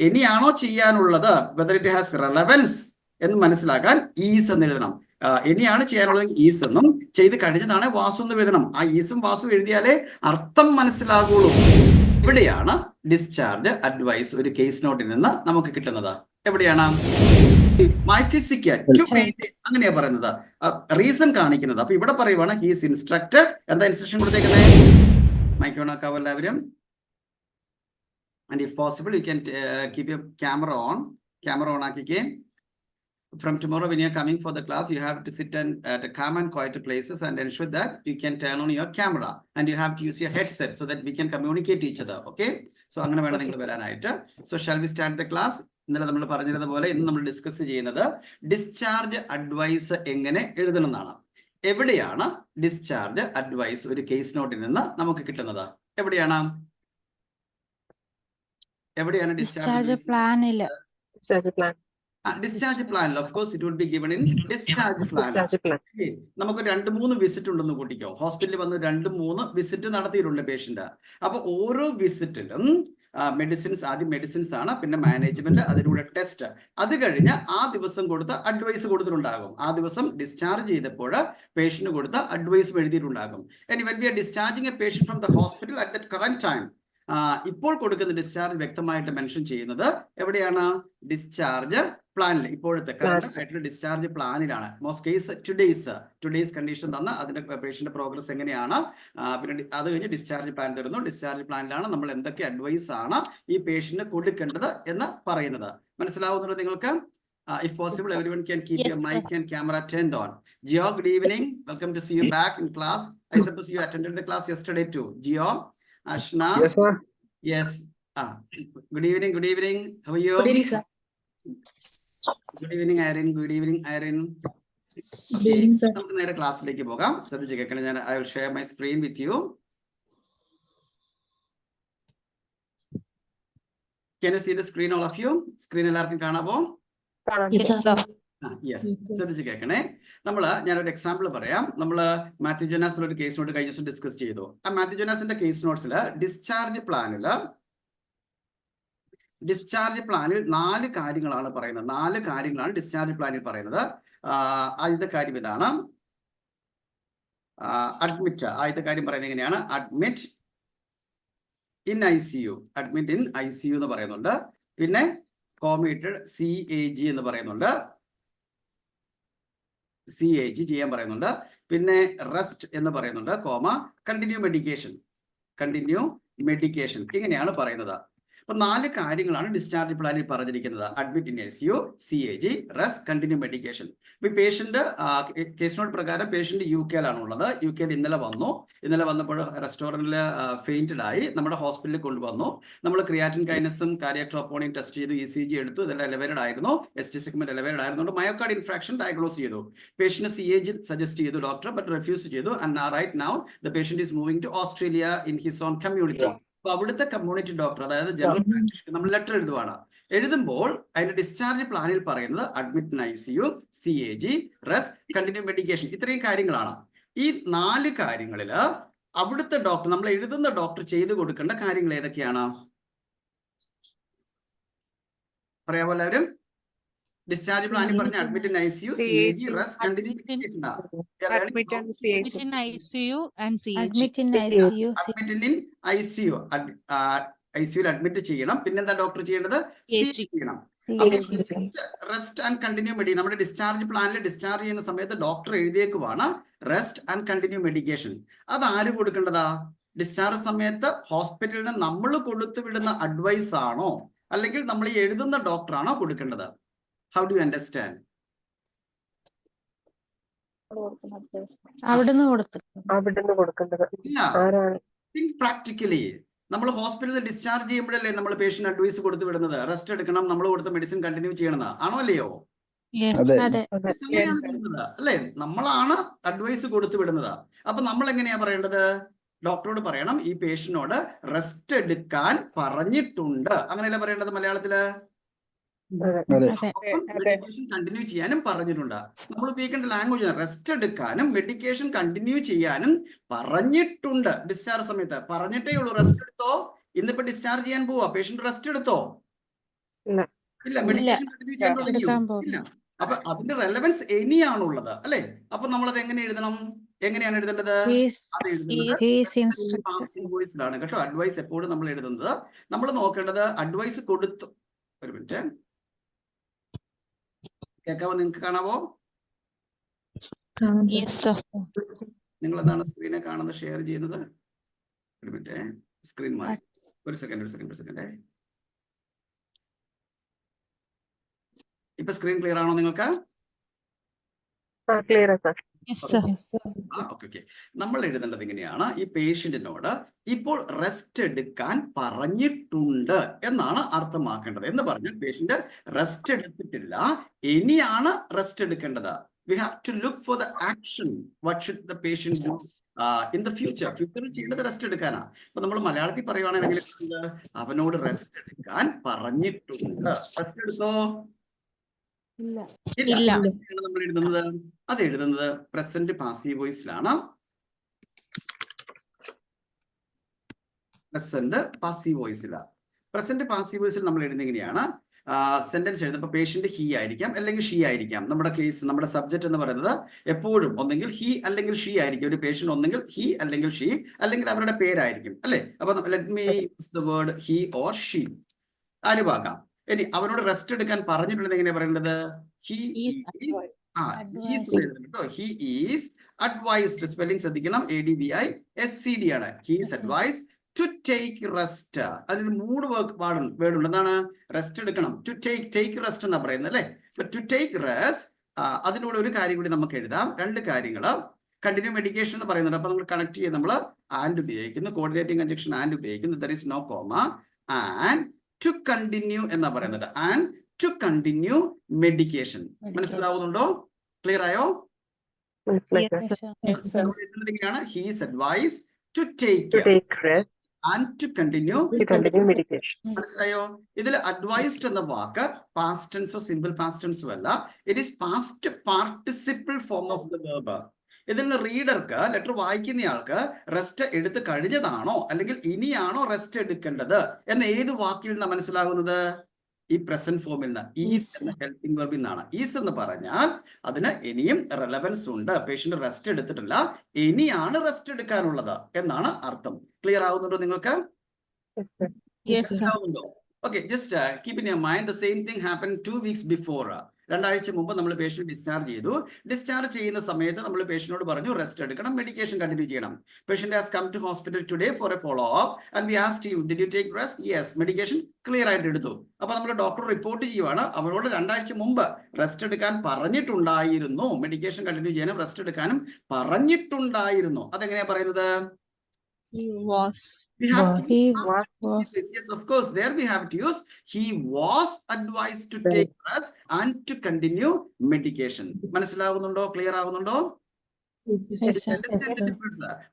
ഇനിയാണോ ചെയ്യാനുള്ളത്, whether it has relevance എന്ന് മനസ്സിലാക്കാൻ ഈസ് എന്ന് എഴുതണം. ഇനിയാണ് ചെയ്യാനുള്ളത് ഈസ് എന്നും, ചെയ്ത് കഴിഞ്ഞതാണ് വാസു എന്ന് എഴുതണം. ആ ഈസും വാസു എഴുതിയാലേ അർത്ഥം മനസ്സിലാകുള്ളൂ. ഇവിടെയാണ് ഡിസ്ചാർജ് അഡ്വൈസ് ഒരു കേസ് നോട്ടിൽ നിന്ന് നമുക്ക് കിട്ടുന്നത്. എവിടെയാണ്? മൈ ഫിസിക്കൽ ടു മെയിൻറ്റെയിൻ, അങ്ങനെയാ പറയുന്നത്, റീസൺ കാണിക്കുന്നത്. അപ്പൊ ഇവിടെ പറയുവാണ് ഹീസ് ഇൻസ്ട്രക്റ്റഡ്. എന്താ ഇൻസ്ട്രക്ഷൻ കൊടുത്തേക്കുന്നത്? മൈക്ക് ഓൺ ആക്കാവോ എല്ലാവരും? And if possible, you can keep your camera on. Camera on ആക്കിക്കേ. From tomorrow, when you're coming for the class, you have to sit at a calm and quiet places and ensure that you can turn on your camera. And you have to use your headset so that we can communicate each other. Okay? So, അങ്ങനെ വേണം നിങ്ങൾ വരാനായിട്ട്. So, shall we start the class? ഇന്നലെ നമ്മൾ പറഞ്ഞതുപോലെ ഇന്ന് നമ്മൾ discuss ചെയ്യുന്നത് ഡിസ്ചാർജ് അഡ്വൈസ് എങ്ങനെ എഴുതണം എന്നാണ്. എവിടെയാണ് ഡിസ്ചാർജ് അഡ്വൈസ് ഒരു കേസ് നോട്ടിൽ നിന്ന് നമുക്ക് കിട്ടുന്നത്? എവിടെയാണ് ഡിസ്ചാർജ് പ്ലാനിൽ? ഡിസ്ചാർജ് പ്ലാനിൽ of course it would be given in discharge plan. നമുക്ക് 2-3 വിസിറ്റ് ഉണ്ടെന്ന് കൂട്ടിക്കോ. ഹോസ്പിറ്റലിൽ വന്ന് 2-3 വിസിറ്റ് നടത്തിയിട്ടുണ്ട് പേഷ്യന്റ്. അപ്പൊ ഓരോ വിസിറ്റിലും ആദ്യം മെഡിസിൻസ് ആണ്, പിന്നെ മാനേജ്മെന്റ്, അതിലൂടെ ടെസ്റ്റ്, അത് കഴിഞ്ഞ് ആ ദിവസം കൊടുത്ത അഡ്വൈസ് കൊടുത്തിട്ടുണ്ടാകും. ആ ദിവസം ഡിസ്ചാർജ് ചെയ്തപ്പോൾ പേഷ്യന്റ് കൊടുത്ത advice എഴുതിയിട്ടുണ്ടാകും. And when we are discharging a patient from the hospital at that current time, ഇപ്പോൾ കൊടുക്കുന്ന ഡിസ്ചാർജ് വ്യക്തമായിട്ട് മെൻഷൻ ചെയ്യുന്നത് എവിടെയാണ്? ഡിസ്ചാർജ് പ്ലാനിൽ. ഇപ്പോഴത്തെ കറണ്ട് ആയിട്ടുള്ള ഡിസ്ചാർജ് പ്ലാനിലാണ്. മോസ്റ്റ് കേസ് ടുഡേയ്സ് കണ്ടീഷൻ തന്ന അതിന്റെ പേഷ്യന്റ് പ്രോഗ്രസ് എങ്ങനെയാണ്, പിന്നെ അത് കഴിഞ്ഞ് ഡിസ്ചാർജ് പ്ലാൻ തരുന്നു. ഡിസ്ചാർജ് പ്ലാനിലാണ് നമ്മൾ എന്തൊക്കെ അഡ്വൈസ് ആണ് ഈ പേഷ്യന്റിന് കൊടുക്കേണ്ടത് എന്ന് പറയുന്നത്. മനസ്സിലാവുന്നുണ്ടോ നിങ്ങൾക്ക്? If possible, everyone can keep your mic and camera turned on. Gio, good evening. Welcome to see you back in class. I suppose you attended the class yesterday too. Gio, Ashna. Yes, sir. Yes. Good evening. How are you? Good evening, sir. Good evening, Irene. Good evening, Irene. Good evening, sir. നമുക്ക് നേരെ ക്ലാസ്സിലേക്ക് പോകാം. ശ്രദ്ധിച്ച് കേൾക്കണം. ഞാൻ I will share my screen with you. Can you see the screen, all of you? Screen എല്ലാവർക്കും കാണാമോ? Yes, sir. Yes, ശ്രദ്ധിച്ച് കേൾക്കണേ. ഞാനൊരു എക്സാമ്പിൾ പറയാം. നമ്മൾ മാത്യു ജോനാസിൽ ഒരു കേസ് നോട്ട് കഴിഞ്ഞ ദിവസം ഡിസ്കസ് ചെയ്തു. ആ മാത്യു ജോനാസിന്റെ കേസ് നോട്ട്സിൽ ഡിസ്ചാർജ് പ്ലാനിൽ 4 കാര്യങ്ങളാണ് പറയുന്നത്. 4 കാര്യങ്ങളാണ് ഡിസ്ചാർജ് പ്ലാനിൽ പറയുന്നത്. ആദ്യത്തെ കാര്യം ഇതാണ്, അഡ്മിറ്റ്. ആദ്യത്തെ കാര്യം പറയുന്നത് എങ്ങനെയാണ്? Admit in ICU. Admit in ICU എന്ന് പറയുന്നുണ്ട്. പിന്നെ കോമിറ്റഡ് CAG എന്ന് പറയുന്നുണ്ട്. CAG ചെയ്യാൻ പറയുന്നുണ്ട്. പിന്നെ റെസ്റ്റ് എന്ന് പറയുന്നുണ്ട്, കണ്ടിന്യൂ മെഡിക്കേഷൻ ഇങ്ങനെയാണ് പറയുന്നത്. അപ്പൊ 4 കാര്യങ്ങളാണ് ഡിസ്ചാർജ് പ്ലാനിൽ പറഞ്ഞിരിക്കുന്നത്. Admit in ICU, CAG, rest, continue medication. ഇപ്പൊ പേഷ്യന്റ് കേസ് നോട്ട് പ്രകാരം പേഷ്യന്റ് UK-ലാണ് ഉള്ളത്. UK-ൽ ഇന്നലെ വന്നപ്പോൾ റെസ്റ്റോറന്റിൽ ഫെയിന്റഡ് ആയി നമ്മുടെ ഹോസ്പിറ്റലിൽ കൊണ്ടുവന്നു. നമ്മൾ ക്രിയാറ്റിൻ കൈനസും കാർഡിയാക് ട്രോപ്പോണിൻ ടെസ്റ്റ് ചെയ്തു, ECG എടുത്തു, ഇതെല്ലാം എലവേറ്റഡ് ആയിരുന്നു. ST സെഗ്മെന്റ് എലവേറ്റഡ് ആയിരുന്നുകൊണ്ട് മയോകാർഡ് ഇൻഫ്രാക്ഷൻ ഡയഗ്നോസ് ചെയ്തു. പേഷ്യന്റ് CAG സജസ്റ്റ് ചെയ്തു ഡോക്ടർ, ബട്ട് റിഫ്യൂസ് ചെയ്തു. And right now the patient is moving to Australia in his own community. അപ്പൊ അവിടുത്തെ കമ്മ്യൂണിറ്റി ഡോക്ടർ, അതായത് ജനറൽ പ്രാക്ടീഷണർ, നമ്മൾ ലെറ്റർ എഴുതുമ്പോൾ അതിന്റെ ഡിസ്ചാർജ് പ്ലാനിൽ പറയുന്നത് admit in ICU, CAG, rest, continue medication, ഇത്രയും കാര്യങ്ങളാണ്. ഈ 4 കാര്യങ്ങളിൽ അവിടുത്തെ ഡോക്ടർ, നമ്മൾ എഴുതുന്ന ഡോക്ടർ ചെയ്തു കൊടുക്കേണ്ട കാര്യങ്ങൾ ഏതൊക്കെയാണ്? പറയാമോ എല്ലാവരും? ഡിസ്ചാർജ് പ്ലാനിൽ പറഞ്ഞ admit in ICU, CAG, rest, continue medication. ICUയിൽ അഡ്മിറ്റ് ചെയ്യണം. പിന്നെന്താ ഡോക്ടർ ചെയ്യേണ്ടത്? ചെയ്യണം. Rest and continue medication. നമ്മുടെ ഡിസ്ചാർജ് പ്ലാനിൽ ഡിസ്ചാർജ് ചെയ്യുന്ന സമയത്ത് ഡോക്ടർ എഴുതിയേക്കുവാണ് റെസ്റ്റ് ആൻഡ് കണ്ടിന്യൂ മെഡിക്കേഷൻ. അത് ആര് കൊടുക്കേണ്ടതാ? ഡിസ്ചാർജ് സമയത്ത് ഹോസ്പിറ്റലിൽ നിന്ന് നമ്മൾ കൊടുത്തു വിടുന്ന അഡ്വൈസ് ആണോ, അല്ലെങ്കിൽ നമ്മൾ ഈ എഴുതുന്ന ഡോക്ടറാണോ കൊടുക്കേണ്ടത്? How do you understand? Practically നമ്മൾ ഹോസ്പിറ്റലിൽ ഡിസ്ചാർജ് ചെയ്യുമ്പോഴല്ലേ നമ്മൾ പേഷ്യന്റ് അഡ്വൈസ് കൊടുത്തു വിടുന്നത്? റെസ്റ്റ് എടുക്കണം, നമ്മൾ കൊടുത്ത മെഡിസിൻ കണ്ടിന്യൂ ചെയ്യണം, ആണോ അല്ലയോ? അല്ലേ? നമ്മളാണ് അഡ്വൈസ് കൊടുത്തു വിടുന്നത്. അപ്പൊ നമ്മൾ എങ്ങനെയാ പറയേണ്ടത്? ഡോക്ടറോട് പറയണം, ഈ പേഷ്യന്റിനോട് റെസ്റ്റ് എടുക്കാൻ പറഞ്ഞിട്ടുണ്ട്, അങ്ങനെയല്ലേ പറയേണ്ടത് മലയാളത്തില്? മെഡിക്കേഷൻ കണ്ടിന്യൂ ചെയ്യാനും പറഞ്ഞിട്ടുണ്ട്. നമ്മൾ ഉപയോഗിക്കേണ്ട ലാംഗ്വേജ് റെസ്റ്റ് എടുക്കാനും മെഡിക്കേഷൻ കണ്ടിന്യൂ ചെയ്യാനും പറഞ്ഞിട്ടുണ്ട്. ഡിസ്ചാർജ് സമയത്ത് പറഞ്ഞിട്ടേ ഉള്ളൂ റെസ്റ്റ് എടുത്തോ, ഇന്നിപ്പോ ഡിസ്ചാർജ് ചെയ്യാൻ പോവാ, പേഷ്യന്റ് റെസ്റ്റ് എടുത്തോ, ഇല്ല, മെഡിക്കേഷൻ കണ്ടിന്യൂ ചെയ്യാൻ തുടങ്ങിയോ? എടുക്കാൻ പോകും. ഇല്ല. അപ്പൊ അതിന്റെ റെലവൻസ് എനിയാണുള്ളത് അല്ലെ? അപ്പൊ നമ്മളത് എങ്ങനെ എഴുതണം? എങ്ങനെയാണ് എഴുതേണ്ടത്? അത് എഴുതുന്നത് പാസീവ് വോയിസിലാണ് കേട്ടോ. അഡ്വൈസ് എപ്പോഴും നമ്മൾ എഴുതുന്നത്, നമ്മൾ നോക്കേണ്ടത് അഡ്വൈസ് കൊടുത്തു. ഒരു മിനിറ്റ്, കേൾക്കാവോ? നിങ്ങൾക്ക് കാണാവോ? നിങ്ങൾ എന്താണ് സ്ക്രീനെ കാണുന്നത്, ഷെയർ ചെയ്യുന്നത്? ഒരു മിനിറ്റ്, സ്ക്രീൻ മാറി. ഒരു സെക്കൻഡ്. ഇപ്പൊ സ്ക്രീൻ ക്ലിയർ ആണോ നിങ്ങൾക്ക്? ഓക്കെ. നമ്മൾ എഴുതേണ്ടത് ഇങ്ങനെയാണ്, ഈ പേഷ്യന്റിനോട് ഇപ്പോൾ റെസ്റ്റ് എടുക്കാൻ പറഞ്ഞിട്ടുണ്ട് എന്നാണ് അർത്ഥമാക്കേണ്ടത്. എന്ന് പറഞ്ഞാൽ പേഷ്യന്റ് റെസ്റ്റ് എടുത്തിട്ടില്ല, ഇനിയാണ് റെസ്റ്റ് എടുക്കേണ്ടത്. We have to look for the action. What should the patient do in the future? ഫ്യൂച്ചറിൽ ചെയ്യേണ്ടത് റെസ്റ്റ് എടുക്കാനാ. അപ്പൊ നമ്മൾ മലയാളത്തിൽ പറയുവാണെങ്കിൽ അവനോട് റെസ്റ്റ് എടുക്കാൻ പറഞ്ഞിട്ടുണ്ട്. റെസ്റ്റ് എടുത്തോ? ഇല്ല. നമ്മൾ എഴുതുന്നത്, അത് എഴുതുന്നത് പ്രസന്റ് പാസീവ് വോയിസിലാണ്. പ്രസന്റ് പാസീവ് വോയിസിൽ നമ്മൾ എഴുതുന്നത് എങ്ങനെയാണ്? സെന്റൻസ് എഴുതുമ്പോൾ പേഷ്യന്റ് ഹി ആയിരിക്കാം അല്ലെങ്കിൽ ഷീ ആയിരിക്കാം. നമ്മുടെ കേസ്, നമ്മുടെ സബ്ജക്ട് എന്ന് പറയുന്നത് എപ്പോഴും ഒന്നെങ്കിൽ ഹി അല്ലെങ്കിൽ ഷീ ആയിരിക്കും. ഒരു പേഷ്യന്റ് ഒന്നെങ്കിൽ ഹി അല്ലെങ്കിൽ ഷീ അല്ലെങ്കിൽ അവരുടെ പേരായിരിക്കും അല്ലെ? അപ്പൊ let me use the word he or she. ആരുമാകാം. ഇനി അവനോട് റെസ്റ്റ് എടുക്കാൻ പറഞ്ഞിട്ടുണ്ടെങ്കിൽ എങ്ങനെയാ പറയേണ്ടത്? He is advised. സ്പെല്ലിംഗ് ശ്രദ്ധിക്കണം, ADVISCD ആണ്. He is advised to take rest. അതിന് 3 വേർഡ് ഉണ്ട്. എന്താണ്? റെസ്റ്റ് എടുക്കണം. ടു ടേക്ക് റെസ്റ്റ് എന്നാ പറയുന്നത് അല്ലെ? ടു ടേക്ക് റെസ്റ്റ്, അതിലൂടെ ഒരു കാര്യം കൂടി നമുക്ക് എഴുതാം, 2 കാര്യങ്ങൾ. കണ്ടിന്യൂ മെഡിക്കേഷൻ എന്ന് പറയുന്നുണ്ട്. അപ്പൊ നമ്മൾ കണക്ട് ചെയ്ത് നമ്മൾ ആൻഡ് ഉപയോഗിക്കുന്നു, കോർഡിനേറ്റിംഗ് കൺജക്ഷൻ ആൻഡ് ഉപയോഗിക്കുന്നു. There is no comma. And to continue എന്നാ പറയുന്നത്. And to continue medication. മനസ്സിലാവുന്നുണ്ടോ? ക്ലിയർ ആയോ? എങ്ങനെയാണ്? He is advise to take rest and to continue medication. മനസ്സിലായോ? ഇതിൽ അഡ്വൈസ്ഡ് എന്ന വാക്ക് പാസ്റ്റ് ടെൻസോ സിമ്പിൾ പാസ്റ്റ് ടെൻസോ അല്ല, it is past participle form of the verb. ഇതിൽ നിന്ന് റീഡർക്ക്, ലെറ്റർ വായിക്കുന്നയാൾക്ക് റെസ്റ്റ് എടുത്ത് കഴിഞ്ഞതാണോ അല്ലെങ്കിൽ ഇനിയാണോ റെസ്റ്റ് എടുക്കേണ്ടത് എന്ന് ഏത് വാക്കിൽ നിന്നാണ് മനസ്സിലാകുന്നത്? ഈ പ്രസന്റ് ഫോമിൽ നിന്ന്, ഈസ് എന്ന ഹെൽപ്പിംഗ് വെർബിൽ നിന്നാണ്. ഈസ് എന്ന് പറഞ്ഞാൽ അതിന് ഇനിയും റെലവൻസ് ഉണ്ട്. പേഷ്യന്റ് റെസ്റ്റ് എടുത്തിട്ടില്ല, ഇനിയാണ് റെസ്റ്റ് എടുക്കാനുള്ളത് എന്നാണ് അർത്ഥം. ക്ലിയർ ആവുന്നുണ്ടോ നിങ്ങൾക്ക്? Okay, just keep in your mind the same thing happen 2 weeks before. 2 ആഴ്ച മുമ്പ് നമ്മൾ പേഷ്യന്റ് ഡിസ്ചാർജ് ചെയ്തു. ഡിസ്ചാർജ് ചെയ്യുന്ന സമയത്ത് നമ്മൾ പേഷ്യന്റിനോട് പറഞ്ഞു റെസ്റ്റ് എടുക്കണം, മെഡിക്കേഷൻ കണ്ടിന്യൂ ചെയ്യണം. Patient has come to hospital today for a follow up and we asked you did you take rest? Yes. Medication clear ആയിട്ട് എടുത്തു. അപ്പൊ നമ്മൾ ഡോക്ടർ റിപ്പോർട്ട് ചെയ്യുവാണ്, അവരോട് 2 ആഴ്ച മുമ്പ് റെസ്റ്റ് എടുക്കാൻ പറഞ്ഞിട്ടുണ്ടായിരുന്നു, മെഡിക്കേഷൻ കണ്ടിന്യൂ ചെയ്യാനും റെസ്റ്റ് എടുക്കാനും പറഞ്ഞിട്ടുണ്ടായിരുന്നു. അതെങ്ങനെയാ പറയുന്നത്? Yes, of course. There we have to use he was advised to take rest and to continue medication. മനസ്സിലാവുന്നുണ്ടോ? ക്ലിയർ ആവുന്നുണ്ടോ?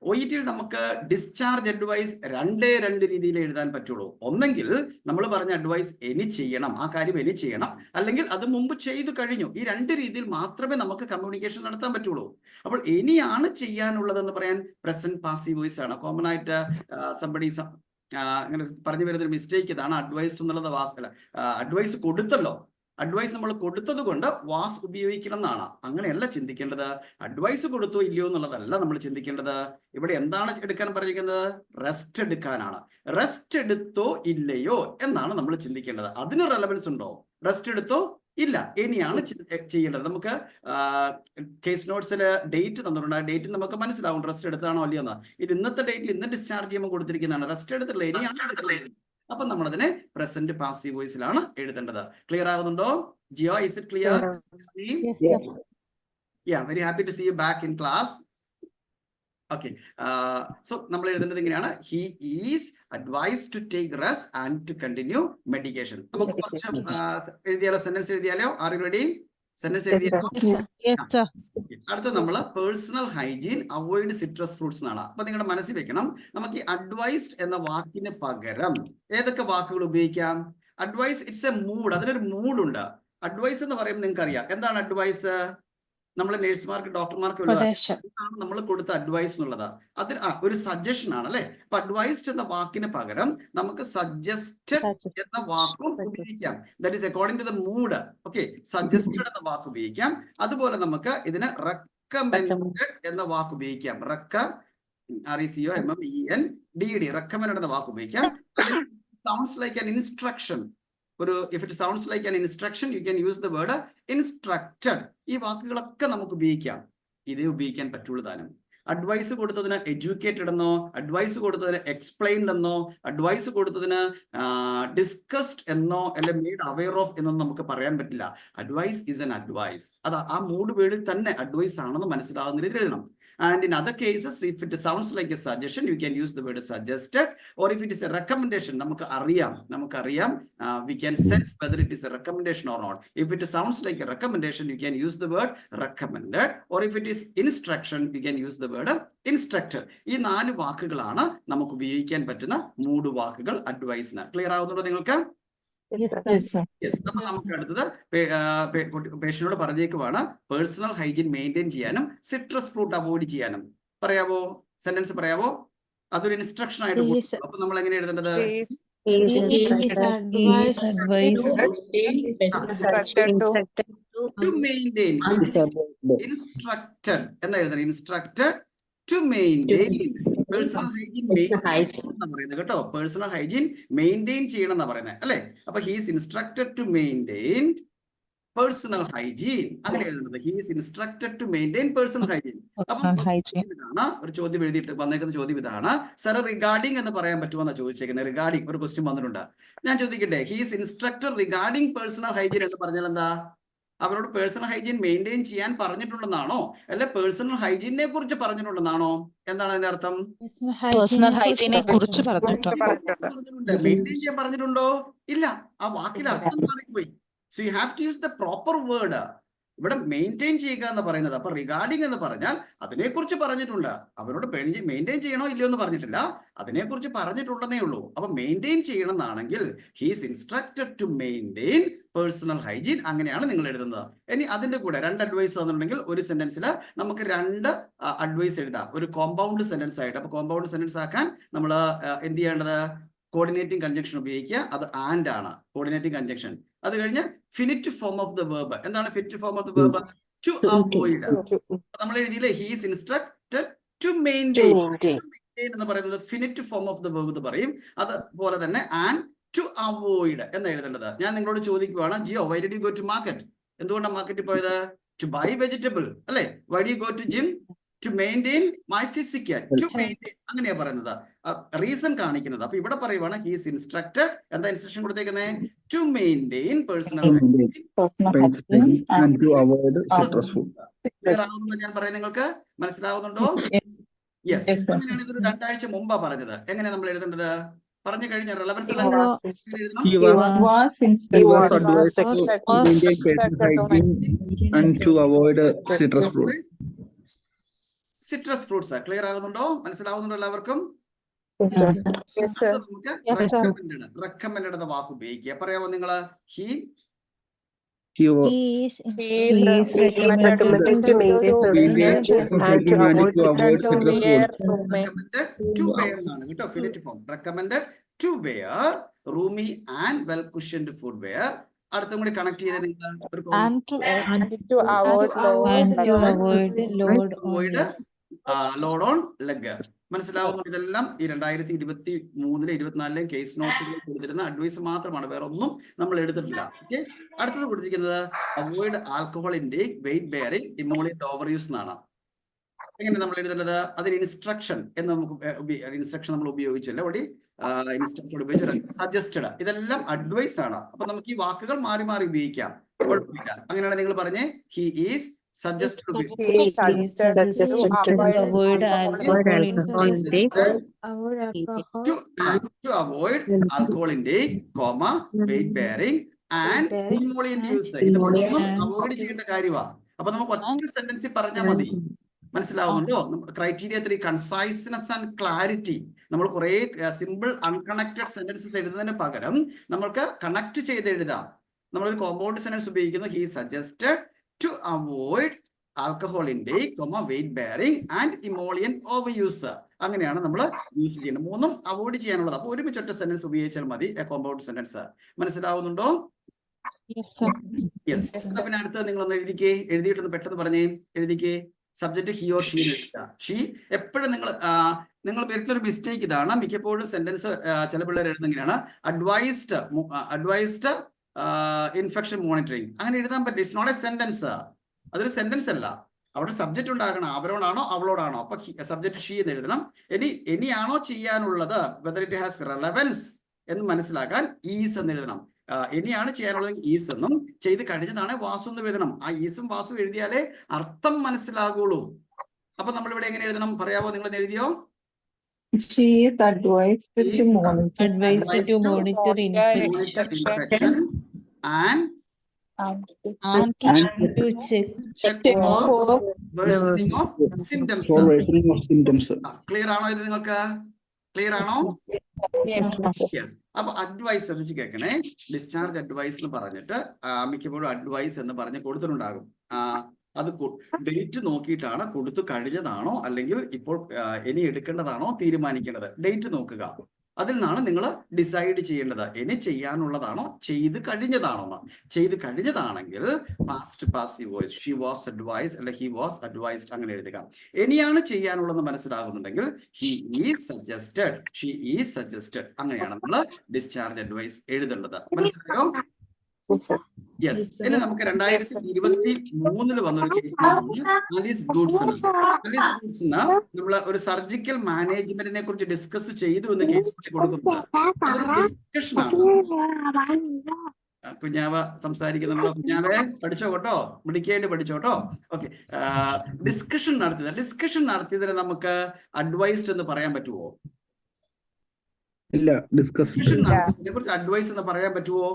OET നമുക്ക് ഡിസ്ചാർജ് അഡ്വൈസ് 2 രീതിയിൽ എഴുതാൻ പറ്റുള്ളൂ. ഒന്നെങ്കിൽ നമ്മൾ പറഞ്ഞ അഡ്വൈസ് ഇനി ചെയ്യണം, ആ കാര്യം ഇനി ചെയ്യണം, അല്ലെങ്കിൽ അത് മുമ്പ് ചെയ്തു കഴിഞ്ഞു. ഈ 2 രീതിയിൽ മാത്രമേ നമുക്ക് കമ്മ്യൂണിക്കേഷൻ നടത്താൻ പറ്റുള്ളൂ. അപ്പോൾ ഇനിയാണ് ചെയ്യാനുള്ളതെന്ന് പറയാൻ പ്രസന്റ് പാസീവ് വോയിസ് ആണ്. കോമൺ ആയിട്ട് സംബഡി അങ്ങനെ പറഞ്ഞു വരുന്നൊരു മിസ്റ്റേക്ക് ഇതാണ്. അഡ്വൈസ് എന്നുള്ളത് അഡ്വൈസ് കൊടുത്തല്ലോ, അഡ്വൈസ് നമ്മൾ കൊടുത്തത് കൊണ്ട് വാസ് ഉപയോഗിക്കണം എന്നാണ്. അങ്ങനെയല്ല ചിന്തിക്കേണ്ടത്. അഡ്വൈസ് കൊടുത്തോ ഇല്ലയോ എന്നുള്ളതല്ല നമ്മൾ ചിന്തിക്കേണ്ടത്. ഇവിടെ എന്താണ് എടുക്കാൻ പറഞ്ഞിരിക്കുന്നത്? റെസ്റ്റ് എടുക്കാനാണ്. റെസ്റ്റ് എടുത്തോ ഇല്ലയോ എന്നാണ് നമ്മൾ ചിന്തിക്കേണ്ടത്. അതിന് റെലവൻസ് ഉണ്ടോ? റെസ്റ്റ് എടുത്തോ? ഇല്ല, ഇനിയാണ് ചെയ്യേണ്ടത്. നമുക്ക് കേസ് നോട്ട്സിൽ ഡേറ്റ് തന്നിട്ടുണ്ട്. ആ ഡേറ്റ് നമുക്ക് മനസ്സിലാവും റെസ്റ്റ് എടുത്താണോ അല്ലയോ എന്ന്. ഇത് ഇന്നത്തെ ഡേറ്റിൽ ഇന്ന് ഡിസ്ചാർജ് ചെയ്യുമ്പോൾ കൊടുത്തിരിക്കുന്നതാണ്. റെസ്റ്റ് എടുത്തില്ല, ഇനിയാണ്. അപ്പൊ നമ്മളതിനെ പ്രസന്റ് പാസീവ് വോയിസിലാണ് എഴുതേണ്ടത്. ക്ലിയർ ആകുന്നുണ്ടോ? Jio, is it clear? Yeah, very happy to see you back in class. Okay, so നമ്മൾ എഴുതേണ്ടത് ഇങ്ങനെയാണ്. He is advised to take rest and to continue medication. നമുക്ക് കുറച്ച് എഴുതിയാലോ? സെന്റൻസ് എഴുതിയാലോ? Are you ready? സെന്റൻസ് എഴുതിയാലോ? അടുത്ത നമ്മൾ personal hygiene, avoid citrus fruits എന്നാണ്. അപ്പൊ നിങ്ങളുടെ മനസ്സിൽ വെക്കണം, നമുക്ക് ഈ അഡ്വൈസ്ഡ് എന്ന വാക്കിന് പകരം ഏതൊക്കെ വാക്കുകൾ ഉപയോഗിക്കാം? അഡ്വൈസ് ഇറ്റ്സ് എ മൂഡ്, അതിനൊരു മൂഡ് ഉണ്ട്. അഡ്വൈസ് എന്ന് പറയുമ്പോൾ നിങ്ങൾക്ക് അറിയാം എന്താണ് അഡ്വൈസ്? നമ്മൾ നേഴ്സുമാർക്ക് ഡോക്ടർമാർക്ക് ഉള്ളത് ഉപദേശം. ഇതാണ് നമ്മൾ കൊടുത്ത അഡ്വൈസ് എന്നുള്ളത്. അതിന് ഒരു സജഷൻ ആണ് അല്ലെ. അപ്പൊ അഡ്വൈസ്ഡ് എന്ന വാക്കിന് പകരം നമുക്ക് സജസ്റ്റഡ് എന്ന വാക്കും ഉപയോഗിക്കാം. That is according to the mood. Okay, suggested എന്ന വാക്ക് ഉപയോഗിക്കാം. അതുപോലെ നമുക്ക് ഇതിന് റെക്കമെൻഡഡ് എന്ന വാക്ക് ഉപയോഗിക്കാം. RECOMMENDED റെക്കമെൻഡഡ് എന്ന വാക്ക് ഉപയോഗിക്കാം. Sounds like an instruction. if it sounds like an instruction, you can use the word instructed. ഈ വാക്കുകളൊക്കെ നമുക്ക് ഉപയോഗിക്കാം. ഇതേ ഉപയോഗിക്കാൻ പറ്റുള്ളൂ താനും. അഡ്വൈസ് കൊടുത്തതിന് എഡ്യൂക്കേറ്റഡ് എന്നോ, അഡ്വൈസ് കൊടുത്തതിന് എക്സ്പ്ലെയിൻഡ് എന്നോ, അഡ്വൈസ് കൊടുത്തതിന് ഡിസ്കസ്ഡ് എന്നോ അല്ലെ മെയ്ഡ് അവെയർ ഓഫ് എന്നൊന്നും നമുക്ക് പറയാൻ പറ്റില്ല. Advise is an advise. അത് ആ മൂഡ് വേർഡിൽ തന്നെ അഡ്വൈസ് ആണെന്ന് മനസ്സിലാവുന്ന രീതിയിൽ എഴുതണം. And in other cases, if it sounds like a suggestion, you can use the word suggested. Or if it is a recommendation, നമുക്ക് അറിയാം, we can sense whether it is a recommendation or not. If it sounds like a recommendation, you can use the word recommended. Or if it is instruction, you can use the word instructed. ഈ 4 വാക്കുകളാണ് നമുക്ക് ഉപയോഗിക്കാൻ പറ്റുന്ന mood വാക്കുകൾ അഡ്വൈസിന്. Clear ആവുന്നുണ്ടോ നിങ്ങൾക്ക്? Yes. അപ്പൊ നമുക്ക് അടുത്തത് പേഷ്യനോട് പറഞ്ഞേക്കുവാണ് പേഴ്സണൽ ഹൈജീൻ മെയിൻറ്റെയിൻ ചെയ്യാനും സിട്രസ് ഫ്രൂട്ട് അവോയ്ഡ് ചെയ്യാനും. പറയാവോ? സെന്റൻസ് പറയാവോ? അതൊരു ഇൻസ്ട്രക്ഷൻ ആയിട്ട് കൊടുക്കും. അപ്പൊ നമ്മൾ എങ്ങനെ എഴുതേണ്ടത്? To maintain. ഇൻസ്ട്രക്റ്റഡ് എന്ന് എഴുതണം. Instructed to maintain personal hygiene പറയുന്നത് കേട്ടോ. പേഴ്സണൽ ഹൈജീൻ മെയിൻറ്റെയിൻ ചെയ്യണം എന്നാ പറയുന്നത് അല്ലെ. അപ്പൊ he's instructed to maintain personal hygiene അങ്ങനെ എഴുതുന്നത്. He's instructed to maintain personal hygiene. അപ്പം ഇതാണ് ഒരു ചോദ്യം എഴുതിയിട്ട് വന്നേക്കുന്ന ചോദ്യം ഇതാണ്. സർ റിഗാർഡിംഗ് എന്ന് പറയാൻ പറ്റുമെന്നാണ് ചോദിച്ചേക്കുന്നത്. റിഗാർഡിംഗ് ഒരു ക്വസ്റ്റ്യൻ വന്നിട്ടുണ്ട്. ഞാൻ ചോദിക്കട്ടെ, he's instructed regarding personal hygiene എന്ന് പറഞ്ഞാൽ എന്താ? അവരോട് പേഴ്സണൽ ഹൈജീൻ മെയിൻറ്റെയിൻ ചെയ്യാൻ പറഞ്ഞിട്ടുണ്ടെന്നാണോ, അല്ലെ പേഴ്സണൽ ഹൈജീനെ കുറിച്ച് പറഞ്ഞിട്ടുണ്ടെന്നാണോ? എന്താണ് അതിന്റെ അർത്ഥം? പേഴ്സണൽ ഹൈജീനെ കുറിച്ച് പറഞ്ഞിട്ടുണ്ട്. മെയിൻറ്റെയിൻ ചെയ്യാൻ പറഞ്ഞിട്ടുണ്ടോ? ഇല്ല. ആ വാക്കിൽ അർത്ഥം മാറിപ്പോയി. So you have to use the proper word. ഇവിടെ മെയിൻറ്റെയിൻ ചെയ്യുക എന്ന് പറയുന്നത്. അപ്പൊ റിഗാർഡിംഗ് എന്ന് പറഞ്ഞാൽ അതിനെക്കുറിച്ച് പറഞ്ഞിട്ടുണ്ട്. അവരോട് മെയിൻറ്റെയിൻ ചെയ്യണോ ഇല്ലയോ എന്ന് പറഞ്ഞിട്ടില്ല, അതിനെക്കുറിച്ച് പറഞ്ഞിട്ടുണ്ടെന്നേ ഉള്ളൂ. അപ്പൊ മെയിൻറ്റെയിൻ ചെയ്യണം എന്നാണെങ്കിൽ he's instructed to maintain personal hygiene അങ്ങനെയാണ് നിങ്ങൾ എഴുതുന്നത്. ഇനി അതിന്റെ കൂടെ 2 അഡ്വൈസ് തന്നിട്ടുണ്ടെങ്കിൽ ഒരു സെന്റൻസിൽ നമുക്ക് 2 അഡ്വൈസ് എഴുതാം, ഒരു കോമ്പൗണ്ട് സെന്റൻസ് ആയിട്ട്. അപ്പൊ കോമ്പൗണ്ട് സെന്റൻസ് ആക്കാൻ നമ്മൾ എന്ത് ചെയ്യേണ്ടത്? കോർഡിനേറ്റിംഗ് കൺജങ്ഷൻ ഉപയോഗിക്കുക. അത് ആൻഡ് ആണ് കോർഡിനേറ്റിംഗ് കൺജങ്ഷൻ. അത് കഴിഞ്ഞ് finite form of the verb. എന്താണ് finite form of the verb? To avoid. നമ്മൾ എഴുതിയില്ലേ ഹീസ് ഇൻസ്ട്രക്റ്റഡ് ടു മെയിൻറ്റെയിൻ. എന്ന് പറയുന്നത് finite form of the verb എന്ന് പറയും. അതുപോലെ തന്നെ ആൻഡ് ടു അവോയ്ഡ് എന്ന് എഴുതേണ്ടത്. ഞാൻ നിങ്ങളോട് ചോദിക്കുവാണ്, Jio why did you go to market? എന്തുകൊണ്ടാണ് മാർക്കറ്റിൽ പോയത്? ടു ബൈ വെജിറ്റബിൾ അല്ലെ. Why do you go to gym? To maintain my physical. To maintain അങ്ങനെയാ പറയുന്നത്, റീസൺ കാണിക്കുന്നത്. അപ്പൊ ഇവിടെ പറയുവാണ് ഹീസ് ഇൻസ്ട്രക്റ്റഡ്. എന്താ ഇൻസ്ട്രക്ഷൻ കൊടുത്തേക്കുന്നത്? To maintain personal hygiene and to avoid citrus fruit. Clear ആവുന്നുണ്ടോ ഞാൻ പറയുന്നത്? നിങ്ങൾക്ക് മനസ്സിലാവുന്നുണ്ടോ? യെസ്. അങ്ങനെയാണ് ഇതൊരു 2 ആഴ്ച മുമ്പാ പറഞ്ഞത്. എങ്ങനെ നമ്മൾ എഴുതേണ്ടത് പറഞ്ഞു കഴിഞ്ഞ റെലവൻസ് എല്ലാം സിട്രസ് ഫ്രൂട്ട്സ്. ക്ലിയർ ആകുന്നുണ്ടോ? മനസ്സിലാവുന്നുണ്ടോ എല്ലാവർക്കും? നമുക്ക് റെക്കമെൻഡഡ് എന്ന വാക്ക് ഉപയോഗിക്കുക. പറയാമോ നിങ്ങള്? He is recommended to maintain and to avoid to wear എന്നാണ് കേട്ടോ. Finite form recommended to wear roomy and well cushioned footwear. അടുത്തും കൂടി കണക്ട് ചെയ്ത് നിങ്ങൾ ലോഡ് ഓൺ ലെഗ്. മനസ്സിലാവുന്നു? ഇതെല്ലാം ഈ 2023 24 കേസ് നോട്ട്സുകൾ കൊടുത്തിരുന്ന അഡ്വൈസ് മാത്രമാണ്, വേറെ ഒന്നും നമ്മൾ എടുത്തിട്ടില്ല. ഓക്കെ. അടുത്തത് കൊടുത്തിരിക്കുന്നത് avoid alcohol intake, weight bearing, emollient over use എന്നാണ്. എങ്ങനെ നമ്മൾ എഴുതേണ്ടത്? അതിന് ഇൻസ്ട്രക്ഷൻ എന്ന് നമുക്ക് ഇൻസ്ട്രക്ഷൻ നമ്മൾ ഉപയോഗിച്ചല്ലേ ഓടി. ഇൻസ്ട്രക്ഷൻ ഉപയോഗിച്ച് സജസ്റ്റഡ്. ഇതെല്ലാം അഡ്വൈസ് ആണ്. അപ്പൊ നമുക്ക് ഈ വാക്കുകൾ മാറി മാറി ഉപയോഗിക്കാം, കുഴപ്പമില്ല. അങ്ങനെയാണ് നിങ്ങൾ പറഞ്ഞേ he is suggested to avoid alcohol intake, comma, weight bearing and emollient use. ഇത് അവോയ്ഡ് ചെയ്യേണ്ട കാര്യമാണ്. അപ്പൊ നമുക്ക് ഒറ്റ സെന്റൻസിൽ പറഞ്ഞാൽ മതി. മനസ്സിലാവുന്നുണ്ടോ? Criteria 3 conciseness and clarity. നമ്മൾ കുറെ സിമ്പിൾ അൺകണക്റ്റഡ് സെന്റൻസസ് എഴുതുന്നതിന് പകരം നമ്മൾക്ക് കണക്ട് ചെയ്ത് എഴുതാം. നമ്മളൊരു കോമ്പൗണ്ട് സെന്റൻസ് ഉപയോഗിക്കുന്നു. He suggested to avoid alcohol intake, weight bearing and emollient over use. അങ്ങനെയാണ് നമ്മൾ യൂസ് ചെയ്യുന്നത്. മൂന്നും അവോയ്ഡ് ചെയ്യാനുള്ളത്. അപ്പൊ ഒരുമിച്ചൊറ്റ സെന്റൻസ് ഉപയോഗിച്ചാൽ മതി, എ കോമ്പൗണ്ട് സെന്റൻസ്. മനസ്സിലാവുന്നുണ്ടോ? യെസ്. എന്നാ പിന്നെ അടുത്ത് നിങ്ങളൊന്ന് എഴുതിയിട്ടൊന്ന് പെട്ടെന്ന് പറഞ്ഞേ. എഴുതിക്കേ. സബ്ജക്ട് ഹി ഓർ ഷീ എഴുതുക. ഷീ എപ്പോഴും നിങ്ങൾ വരുത്തൊരു മിസ്റ്റേക്ക് ഇതാണ്. മിക്കപ്പോഴും സെന്റൻസ് ചില പിള്ളേർ എഴുതുന്നതാണ് അഡ്വൈസ്ഡ് ഇൻഫെക്ഷൻ മോണിറ്ററിങ്. അങ്ങനെ എഴുതാൻ പറ്റില്ല. It's not a sentence. അതൊരു സെന്റൻസ് അല്ല. അവിടെ സബ്ജക്ട് ഉണ്ടാകണം. അവരോടാണോ അവളോടാണോ. അപ്പൊ സബ്ജക്ട് ഷീ എന്ന് എഴുതണം. ഇനിയാണോ ചെയ്യാനുള്ളത്, വെദർ ഇറ്റ് ഹാസ് റെലവൻസ് എന്ന് മനസ്സിലാക്കാൻ ഈസ് എന്ന് എഴുതണം. ഇനിയാണ് ചെയ്യാനുള്ളത് ഈസ് എന്നും, ചെയ്ത് കഴിഞ്ഞതാണ് വാസു എന്ന് എഴുതണം. ആ ഈസും വാസു എഴുതിയാലേ അർത്ഥം മനസ്സിലാകുള്ളൂ. അപ്പൊ നമ്മൾ ഇവിടെ എങ്ങനെ എഴുതണം പറയാവോ? നിങ്ങൾ എഴുതിയോ? She is advised to monitor infection and to check for worsening of symptoms. Clear ആണോ ഇത്? നിങ്ങൾക്ക് ക്ലിയർ ആണോ? യെസ്. അപ്പൊ അഡ്വൈസ് ശ്രദ്ധിച്ച് കേൾക്കണേ. ഡിസ്ചാർജ് അഡ്വൈസ് എന്ന് പറഞ്ഞിട്ട് മിക്കപ്പോഴും അഡ്വൈസ് എന്ന് പറഞ്ഞ് കൊടുത്തിട്ടുണ്ടാകും. അത് ഡേറ്റ് നോക്കിയിട്ടാണ് കൊടുത്തു കഴിഞ്ഞതാണോ അല്ലെങ്കിൽ ഇപ്പോൾ ഇനി എടുക്കേണ്ടതാണോ തീരുമാനിക്കേണ്ടത്. ഡേറ്റ് നോക്കുക. അതിൽ നിന്നാണ് നിങ്ങൾ ഡിസൈഡ് ചെയ്യേണ്ടത് ഇനി ചെയ്യാനുള്ളതാണോ ചെയ്ത് കഴിഞ്ഞതാണോ. ചെയ്ത് കഴിഞ്ഞതാണെങ്കിൽ past passive voice she was advised അല്ലെ ഹി വാസ് അഡ്വൈസ്ഡ് അങ്ങനെ എഴുതുക. ഇനിയാണ് ചെയ്യാനുള്ളത് മനസ്സിലാകുന്നുണ്ടെങ്കിൽ he is suggested, she is suggested. അങ്ങനെയാണ് നമ്മൾ ഡിസ്ചാർജ് അഡ്വൈസ് എഴുതേണ്ടത്. മനസ്സിലായോ? യെസ്. ഇനി നമുക്ക് 2023 വന്നൊരു case Alice Goodson. Alice Goodson നമ്മൾ ഒരു സർജിക്കൽ മാനേജ്മെന്റിനെ കുറിച്ച് ഡിസ്കസ് ചെയ്തു എന്ന് കേസ് കൊടുക്കുന്നത്. അതൊരു ഡിസ്കഷനാണ്. കുഞ്ഞാവ സംസാരിക്കുന്നുണ്ടോ? കുഞ്ഞാവെ പഠിച്ചോ കേട്ടോ, മിടുക്കിയായിട്ട് പഠിച്ചോട്ടോ. ഓക്കെ. ഡിസ്കഷൻ നടത്തിയതിന് നമുക്ക് അഡ്വൈസ്ഡ് എന്ന് പറയാൻ പറ്റുമോ? ഇല്ല. ഡിസ്കഷൻ നടത്തിയതിനെ കുറിച്ച് അഡ്വൈസ് എന്ന് പറയാൻ പറ്റുമോ?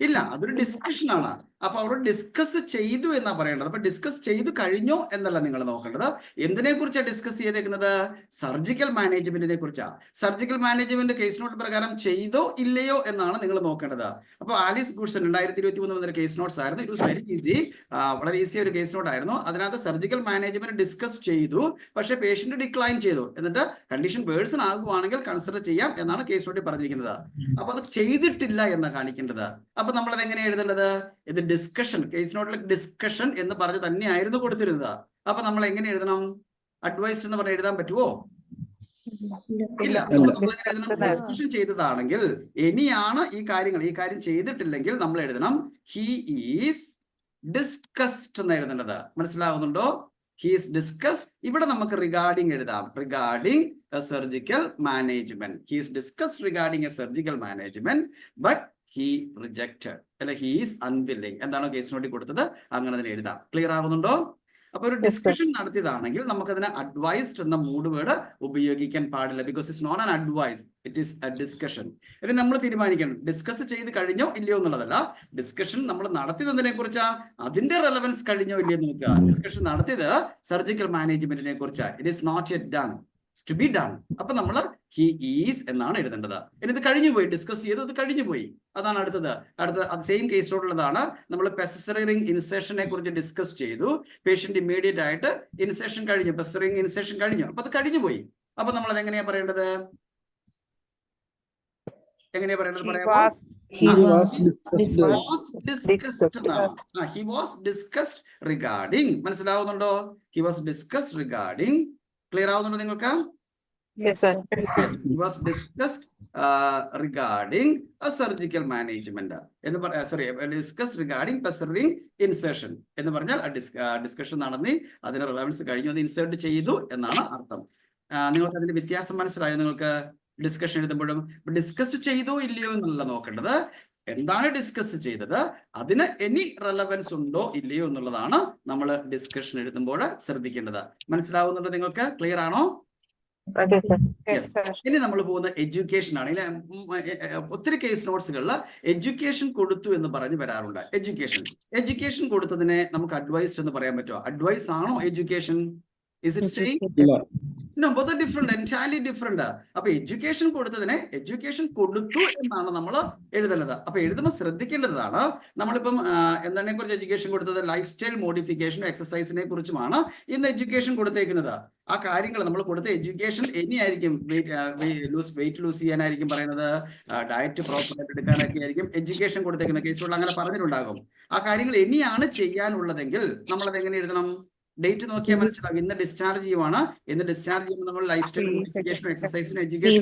ഇല്ല. അതൊരു ഡിസ്കഷൻ ആണ്. അപ്പൊ അവിടെ ഡിസ്കസ് ചെയ്തു എന്നാ പറയേണ്ടത്. അപ്പൊ ഡിസ്കസ് ചെയ്തു കഴിഞ്ഞോ എന്നല്ല നിങ്ങൾ നോക്കേണ്ടത്. എന്തിനെ കുറിച്ചാണ് ഡിസ്കസ് ചെയ്തേക്കുന്നത്? സർജിക്കൽ മാനേജ്മെന്റിനെ കുറിച്ചാണ്. സർജിക്കൽ മാനേജ്മെന്റ് കേസ് നോട്ട് പ്രകാരം ചെയ്തോ ഇല്ലയോ എന്നാണ് നിങ്ങൾ നോക്കേണ്ടത്. അപ്പൊ ആലീസ് ഗുഡ്സൺ 2023 വന്നൊരു കേസ് നോട്ട്സ് ആയിരുന്നു. It was very easy. വളരെ ഈസി ഒരു കേസ് നോട്ട് ആയിരുന്നു. അതിനകത്ത് സർജിക്കൽ മാനേജ്മെന്റ് ഡിസ്കസ് ചെയ്തു, പക്ഷെ പേഷ്യന്റ് ഡിക്ലൈൻ ചെയ്തു. എന്നിട്ട് കണ്ടീഷൻ വേഴ്സൺ ആകുവാണെങ്കിൽ കൺസിഡർ ചെയ്യാം എന്നാണ് കേസ് നോട്ടിൽ പറഞ്ഞിരിക്കുന്നത്. അപ്പൊ അത് ചെയ്തിട്ടില്ല എന്നാണ് കാണിക്കേണ്ടത്. അപ്പൊ നമ്മളത് എങ്ങനെ എഴുതേണ്ടത്? ഇത് ഡിസ്കഷൻ, കേസ് നോട്ടിൽ ഡിസ്കഷൻ എന്ന് പറഞ്ഞ് തന്നെയായിരുന്നു കൊടുത്തിരുന്നത്. അപ്പൊ നമ്മൾ എങ്ങനെ എഴുതണം? അഡ്വൈസ്ഡ് എന്ന് പറഞ്ഞ് എഴുതാൻ പറ്റുമോ? ഇല്ല. നമ്മൾ എങ്ങനെ എഴുതണം? ഡിസ്കഷൻ ചെയ്തതാണെങ്കിൽ ഇനിയാണ് ഈ കാര്യം ചെയ്തിട്ടില്ലെങ്കിൽ നമ്മൾ എഴുതണം ഹി ഈസ് ഡിസ്കസ്ഡ് എന്ന് എഴുതേണ്ടത്. മനസ്സിലാവുന്നുണ്ടോ? He is discussed. ഇവിടെ നമുക്ക് റിഗാർഡിംഗ് എഴുതാം. Regarding A surgical management. He is discussed regarding A surgical management but he rejected അല്ലെ he is unwilling. എന്താണോ കേസ് നോട്ടിൽ കൊടുത്തത് അങ്ങനെ തന്നെ എഴുതാം. ക്ലിയർ ആവുന്നുണ്ടോ? അപ്പൊ ഒരു ഡിസ്കഷൻ നടത്തിയതാണെങ്കിൽ നമുക്കതിന് അഡ്വൈസ്ഡ് എന്ന മൂഡ് വേർഡ് ഉപയോഗിക്കാൻ പാടില്ല. Because it's not an advise, it is a discussion. ഇനി നമ്മൾ തീരുമാനിക്കണം ഡിസ്കസ് ചെയ്ത് കഴിഞ്ഞോ ഇല്ലയോ എന്നുള്ളതല്ല. ഡിസ്കഷൻ നമ്മൾ നടത്തിയതിനെ കുറിച്ചാ, അതിന്റെ റെലവൻസ് കഴിഞ്ഞോ ഇല്ലയോ നോക്കുക. ഡിസ്കഷൻ നടത്തിയത് സർജിക്കൽ മാനേജ്മെന്റിനെ കുറിച്ചാ. It is not yet done, to be done. അപ്പൊ നമ്മൾ ഹി ഈസ് എന്നാണ് എഴുതേണ്ടത്. ഇനി ഇത് കഴിഞ്ഞു പോയി, ഡിസ്കസ് ചെയ്തു, ഇത് കഴിഞ്ഞു പോയി. അതാണ് അടുത്തത്. അത് സെയിം കേസിലോട്ടുള്ളതാണ്. നമ്മൾ പെസറിംഗ് ഇൻസേഷനെ കുറിച്ച് ഡിസ്കസ് ചെയ്തു. പേഷ്യന്റ് ഇമ്മീഡിയറ്റ് ആയിട്ട് ഇൻസേഷൻ കഴിഞ്ഞു, പെസറിംഗ് ഇൻസേഷൻ കഴിഞ്ഞു. അപ്പൊ അത് കഴിഞ്ഞു പോയി. അപ്പൊ നമ്മൾ അത് എങ്ങനെയാ പറയേണ്ടത്? പറയാമോ? He was discussed regarding. മനസ്സിലാവുന്നുണ്ടോ? He was discussed regarding. ക്ലിയർ ആവുന്നുണ്ടോ നിങ്ങൾക്ക്? Yes, sir. He was discussed regarding a surgical management എന്ന് discussed regarding pessary insertion എന്ന് പറഞ്ഞാൽ ഡിസ്കഷൻ നടന്നി, അതിന് റിലവൻസ് കഴിഞ്ഞു, അത് ഇൻസേർട്ട് ചെയ്തു എന്നാണ് അർത്ഥം. നിങ്ങൾക്ക് അതിന്റെ വ്യത്യാസം മനസ്സിലായോ? നിങ്ങൾക്ക് ഡിസ്കഷൻ എഴുതുമ്പോഴും ഡിസ്കസ് ചെയ്തോ ഇല്ലയോ എന്നല്ല നോക്കേണ്ടത്. എന്താണ് ഡിസ്കസ് ചെയ്തത്, അതിന് എനി റെലവൻസ് ഉണ്ടോ ഇല്ലയോ എന്നുള്ളതാണ് നമ്മൾ ഡിസ്കഷൻ എഴുതുമ്പോൾ ശ്രദ്ധിക്കേണ്ടത്. മനസ്സിലാവുന്നുണ്ടോ നിങ്ങൾക്ക്? ക്ലിയർ ആണോ? ഇനി നമ്മൾ പോകുന്ന എഡ്യൂക്കേഷൻ ആണ്. ഒത്തിരി കേസ് നോട്ട്സുകളിൽ എഡ്യൂക്കേഷൻ കൊടുത്തു എന്ന് പറഞ്ഞ് വരാറുണ്ട്. എഡ്യൂക്കേഷൻ കൊടുത്തതിനെ നമുക്ക് അഡ്വൈസ്ഡ് എന്ന് പറയാൻ പറ്റുമോ? അഡ്വൈസ് ആണോ education? Is it same? No, both are different, entirely different. അപ്പൊ എഡ്യൂക്കേഷൻ കൊടുത്തതിനെ എഡ്യൂക്കേഷൻ കൊടുത്തു എന്നാണ് നമ്മൾ എഴുതേണ്ടത്. അപ്പൊ എഴുതുമ്പോൾ ശ്രദ്ധിക്കേണ്ടതാണ്, നമ്മളിപ്പം എന്തിനെ കുറിച്ച് എഡ്യൂക്കേഷൻ കൊടുത്തത്? ലൈഫ് സ്റ്റൈൽ മോഡിഫിക്കേഷൻ എക്സസൈസിനെ കുറിച്ചുമാണ് ഇന്ന് എഡ്യൂക്കേഷൻ കൊടുത്തേക്കുന്നത്. ആ കാര്യങ്ങൾ നമ്മൾ കൊടുത്ത എഡ്യൂക്കേഷൻ ഇനിയായിരിക്കും വെയിറ്റ് ലൂസ് ചെയ്യാനായിരിക്കും പറയുന്നത്, ഡയറ്റ് പ്രോപ്പറായിട്ട് എടുക്കാനൊക്കെ ആയിരിക്കും എഡ്യൂക്കേഷൻ കൊടുത്തേക്കുന്ന കേസുകൾ അങ്ങനെ പറഞ്ഞിട്ടുണ്ടാകും. ആ കാര്യങ്ങൾ ഇനിയാണ് ചെയ്യാനുള്ളതെങ്കിൽ നമ്മളത് എങ്ങനെ എഴുതണം? ഡേറ്റ് നോക്കിയാൽ മനസ്സിലാകും. ഇന്ന് ഡിസ്ചാർജ് ചെയ്യുവാണ്, ഇന്ന് ഡിസ്ചാർജ് ചെയ്യുമ്പോൾ നമ്മൾ ലൈഫ് സ്റ്റൈൽ മോഡിഫിക്കേഷനും എക്സസൈസിനും എഡ്യൂക്കേഷൻ